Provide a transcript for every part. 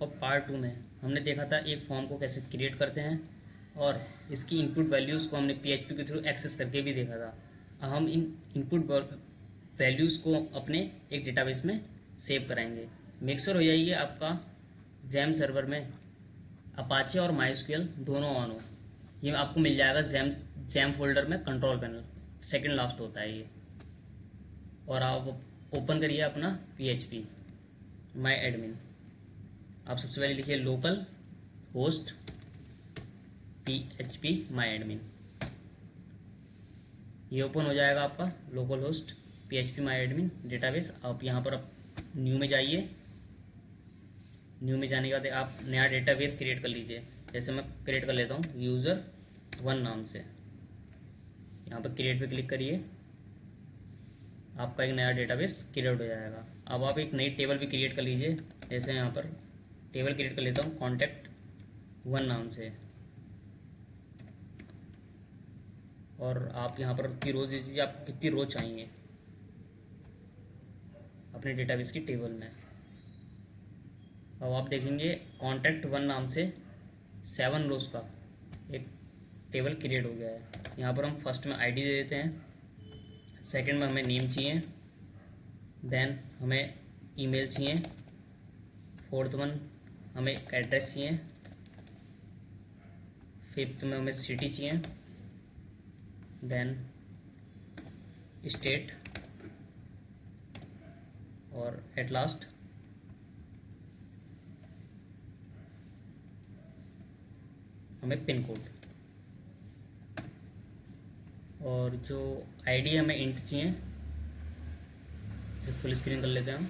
और पार्ट 2 में हमने देखा था एक फॉर्म को कैसे क्रिएट करते हैं और इसकी इनपुट वैल्यूज़ को हमने पीएचपी के थ्रू एक्सेस करके भी देखा था। अब हम इन इनपुट वैल्यूज़ को अपने एक डेटाबेस में सेव कराएंगे। मेक श्योर हो जाइए आपका जैम सर्वर में अपाचे और माइस्क्यूएल दोनों ऑन हो। ये आपको मिल जाएगा जैम जैम फोल्डर में कंट्रोल पैनल सेकंड लास्ट होता है ये। और आप ओपन करिए अपना पीएचपी माई एडमिन। आप सबसे पहले लिखिए लोकल होस्ट पीएचपी माई एडमिन। ये ओपन हो जाएगा आपका लोकल होस्ट पीएचपी माई एडमिन डेटाबेस। आप यहाँ पर न्यू में जाइए। न्यू में जाने के बाद आप नया डेटाबेस क्रिएट कर लीजिए। जैसे मैं क्रिएट कर लेता हूँ यूज़र 1 नाम से। यहाँ पर क्रिएट पे क्लिक करिए। आपका एक नया डेटाबेस क्रिएट हो जाएगा। अब आप एक नई टेबल भी क्रिएट कर लीजिए। जैसे यहाँ पर टेबल क्रिएट कर लेता हूँ कॉन्टैक्ट 1 नाम से। और आप यहाँ पर कितनी रोज दीजिए, आपको कितनी रोज चाहिए अपने डेटाबेस की टेबल में। अब आप देखेंगे कॉन्टैक्ट 1 नाम से 7 रोज का एक टेबल क्रिएट हो गया है। यहाँ पर हम फर्स्ट में आईडी दे देते हैं, सेकंड में हमें नेम चाहिए, देन हमें ईमेल चाहिए, फोर्थ वन हमें एड्रेस चाहिए, फिफ्थ में हमें सिटी चाहिए, देन स्टेट, और एट लास्ट हमें पिन कोड। और जो आईडी हमें इंट चाहिए, इसे फुल स्क्रीन कर लेते हैं हम।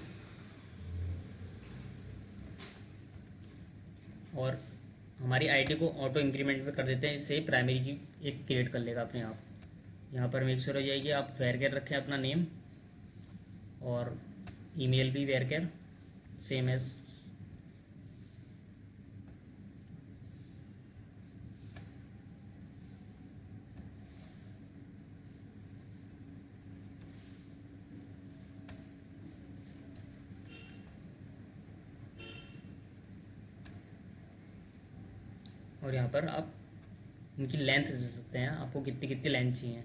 और हमारी आईडी को ऑटो इंक्रीमेंट में कर देते हैं, इससे प्राइमरी की एक क्रिएट कर लेगा अपने आप। यहाँ पर मेक श्योर हो जाएगी आप वेरकेर रखें अपना नेम, और ईमेल भी वेरकेर सेम एज। और यहाँ पर आप इनकी लेंथ दे सकते हैं, आपको कितनी कितनी लेंथ चाहिए।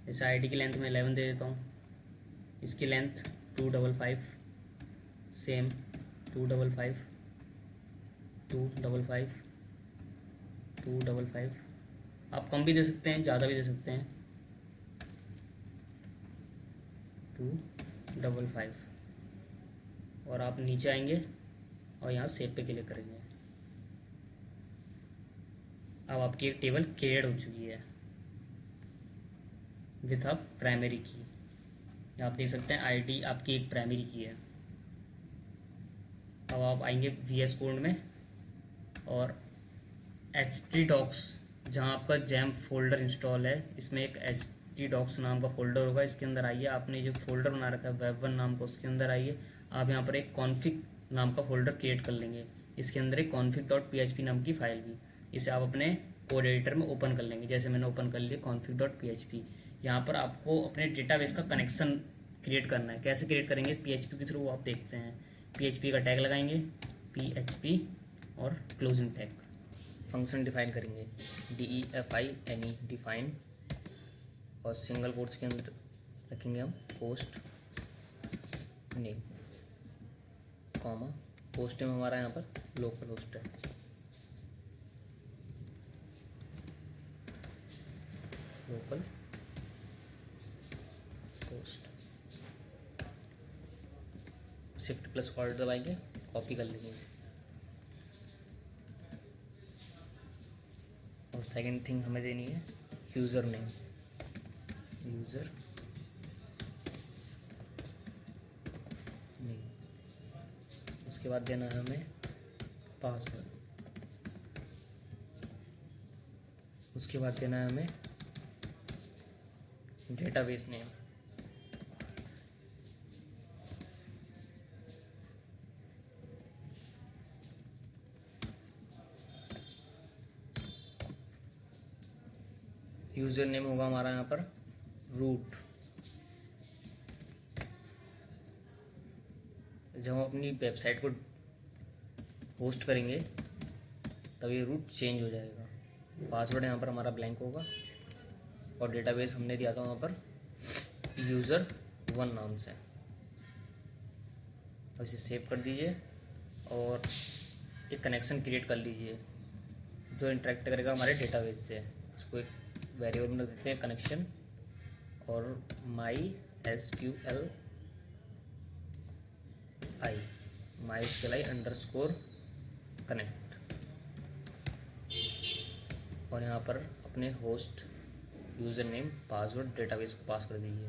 जैसे आईडी की लेंथ मैं 11 दे देता हूँ, इसकी लेंथ 255, सेम 255, 255, 255। आप कम भी दे सकते हैं, ज़्यादा भी दे सकते हैं, 255। और आप नीचे आएंगे और यहाँ सेव पे क्लिक करेंगे। अब आपकी एक टेबल क्रिएट हो चुकी है विथ अ प्राइमरी की। आप देख सकते हैं आईडी आपकी एक प्राइमरी की है। अब आप आएंगे VS कोड में, और htdocs जहाँ आपका जैम फोल्डर इंस्टॉल है, इसमें एक htdocs नाम का फोल्डर होगा। इसके अंदर आइए, आपने जो फोल्डर बना रखा है web1 नाम का, उसके अंदर आइए। आप यहाँ पर एक config नाम का फोल्डर क्रिएट कर लेंगे। इसके अंदर एक config.php नाम की फाइल भी, इसे आप अपने कोड एडिटर में ओपन कर लेंगे। जैसे मैंने ओपन कर लिया config.php। यहाँ पर आपको अपने डेटाबेस का कनेक्शन क्रिएट करना है। कैसे क्रिएट करेंगे PHP के थ्रू, आप देखते हैं। PHP का टैग लगाएंगे PHP और क्लोजिंग टैग। फंक्शन डिफाइन करेंगे DEFINE डिफाइन, और सिंगल कोट्स के अंदर रखेंगे हम post name, comma. Post name हमारा यहाँ पर लोकल होस्ट है। लोकल होस्ट, Shift+Alt दबाएंगे, कॉपी कर लेंगे इसे। और सेकंड थिंग हमें देनी है यूज़र नेम, यूज़र नेम। उसके बाद देना है हमें पासवर्ड। उसके बाद देना है हमें डेटाबेस नेम। यूज़र नेम होगा हमारा यहाँ पर रूट। जब हम अपनी वेबसाइट को होस्ट करेंगे तब ये रूट चेंज हो जाएगा। पासवर्ड यहाँ पर हमारा ब्लैंक होगा और डेटाबेस हमने दिया था वहाँ पर user1 नाम से। अब इसे सेव कर दीजिए और एक कनेक्शन क्रिएट कर लीजिए जो इंटरेक्ट करेगा हमारे डेटाबेस से। इसको एक वेरिएबल में रख देते हैं कनेक्शन और MySQLi अंडरस्कोर कनेक्ट, और यहाँ पर अपने host user name password database को पास कर दीजिए।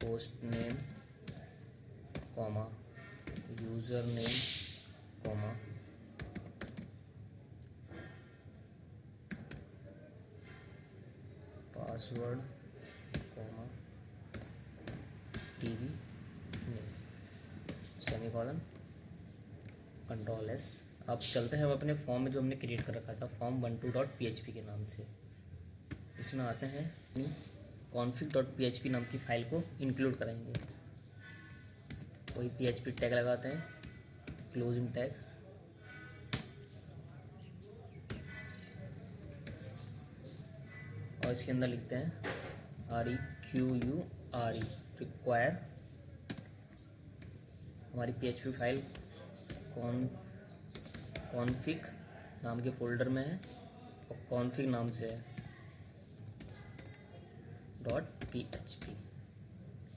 Host name comma user name comma password comma TV name semicolon control S. अब चलते हैं हम अपने फॉर्म में जो हमने क्रिएट कर रखा था form12.php के नाम से। इसमें आते हैं config.php नाम की फाइल को इंक्लूड करेंगे। कोई PHP टैग लगाते हैं, क्लोजिंग टैग, और इसके अंदर लिखते हैं REQURE रिक्वायर। हमारी PHP फाइल कॉन्फिग नाम के फोल्डर में है और कॉन्फिग नाम से है .php।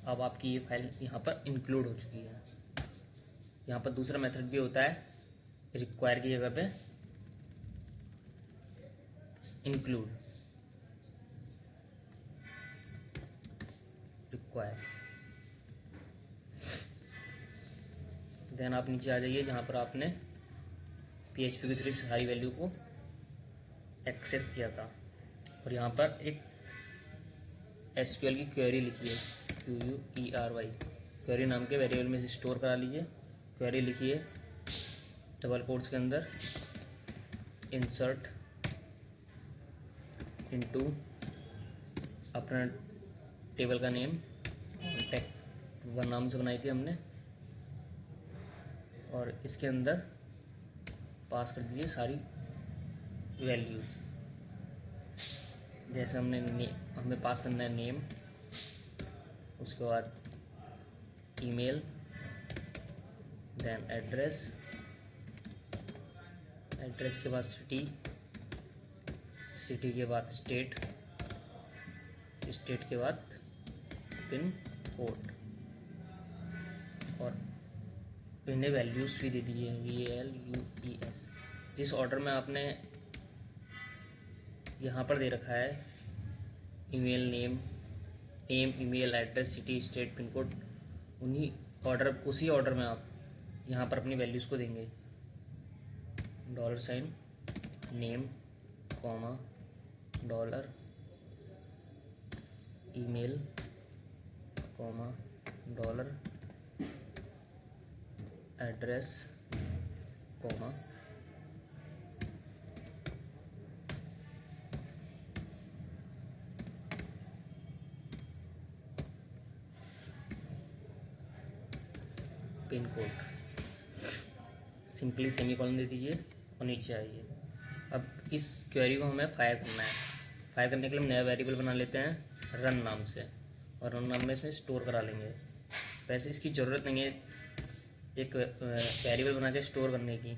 अब आपकी ये फाइल यहाँ पर इंक्लूड हो चुकी है। यहाँ पर दूसरा मेथड भी होता है रिक्वायर की जगह पे इंक्लूड रिक्वायर। देन आप नीचे आ जाइए जहाँ पर आपने PHP की थ्री सारी वैल्यू को एक्सेस किया था और यहाँ पर एक SQL की क्वेरी लिखी है QUERY। क्वेरी नाम के वेरिएबल में से स्टोर करा लीजिए। क्वेरी लिखिए डबल कोट्स के अंदर इंसर्ट इनटू अपना टेबल का नेम कॉन्टैक्ट वन नाम से बनाई थी हमने, और इसके अंदर पास कर दीजिए सारी वैल्यूज़। जैसे हमें पास करना है नेम, उसके बाद ईमेल, देन एड्रेस, एड्रेस के बाद सिटी, सिटी के बाद स्टेट, स्टेट के बाद पिन कोड, और इन्हें वैल्यूज़ भी दे दीजिए VALUES। जिस ऑर्डर में आपने यहाँ पर दे रखा है email name, email address, city, state, pin code, उसी ऑर्डर में आप यहाँ पर अपनी वैल्यूज़ को देंगे। $, Name, comma, $, email, comma, $, address, comma, pin code, simply semicolon दे दीजिए और नीचे आइए। अब इस क्वेरी को हमें फायर करना है। फायर करने के लिए हम नया वेरिएबल बना लेते हैं रन नाम से, और रन नाम में इसमें स्टोर करा लेंगे। वैसे इसकी ज़रूरत नहीं है एक वेरिएबल बना के स्टोर करने की।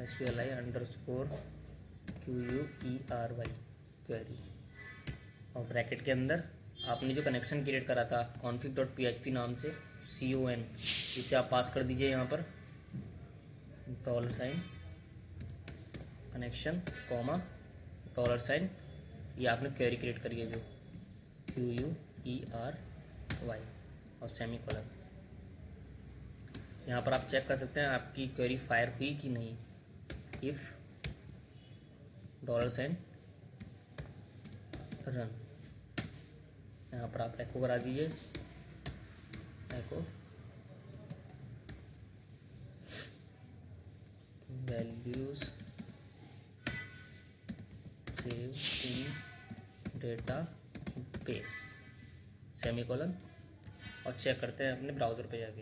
SQLi अंडरस्कोर QUERY क्वेरी, और ब्रैकेट के अंदर आपने जो कनेक्शन क्रिएट करा था config.php नाम से CON, इसे आप पास कर दीजिए यहाँ पर $, कनेक्शन, कॉमा, $, ये आपने क्वेरी क्रिएट करी है जो QUERY और सेमीकोलन। यहाँ पर आप चेक कर सकते हैं आपकी क्वेरी फायर हुई कि नहीं। इफ़ $, रन, यहाँ पर आप एको करा दीजिए, echo values save in database, semicolon, और चेक करते हैं अपने ब्राउज़र पे जाके।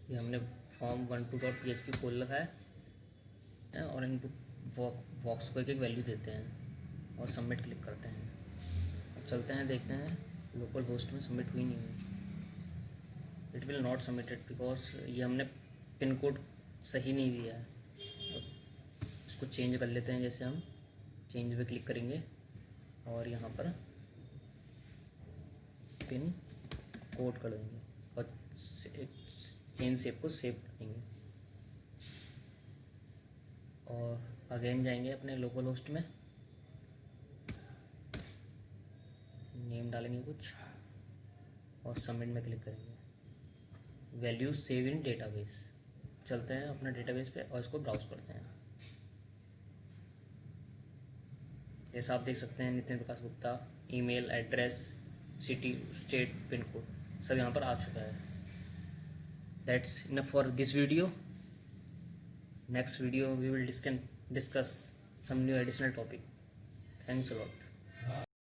ये हमने form12.php खोल रखा है और इनपुट बॉक्स को एक एक वैल्यू देते हैं और सबमिट क्लिक करते हैं। अब चलते हैं, देखते हैं लोकल होस्ट में सबमिट हुई नहीं हुई। It will not submitted because ये हमने पिन कोड सही नहीं दिया है। इसको चेंज कर लेते हैं, जैसे हम चेंज पे क्लिक करेंगे और यहाँ पर पिन कोड कर देंगे और चेंज सेव को सेव करेंगे और अगेन जाएंगे अपने लोकल होस्ट में, नेम डालेंगे कुछ और सबमिट में क्लिक करेंगे। Value save in database. चलते हैं अपना डेटाबेस पे और इसको ब्राउज करते हैं। जैसा आप देख सकते हैं, Nitin Prakash Gupta, email address, city, state, pin code सब यहाँ पर आ चुका है। That's enough for this video. Next video we will discuss some new additional topic. Thanks a lot.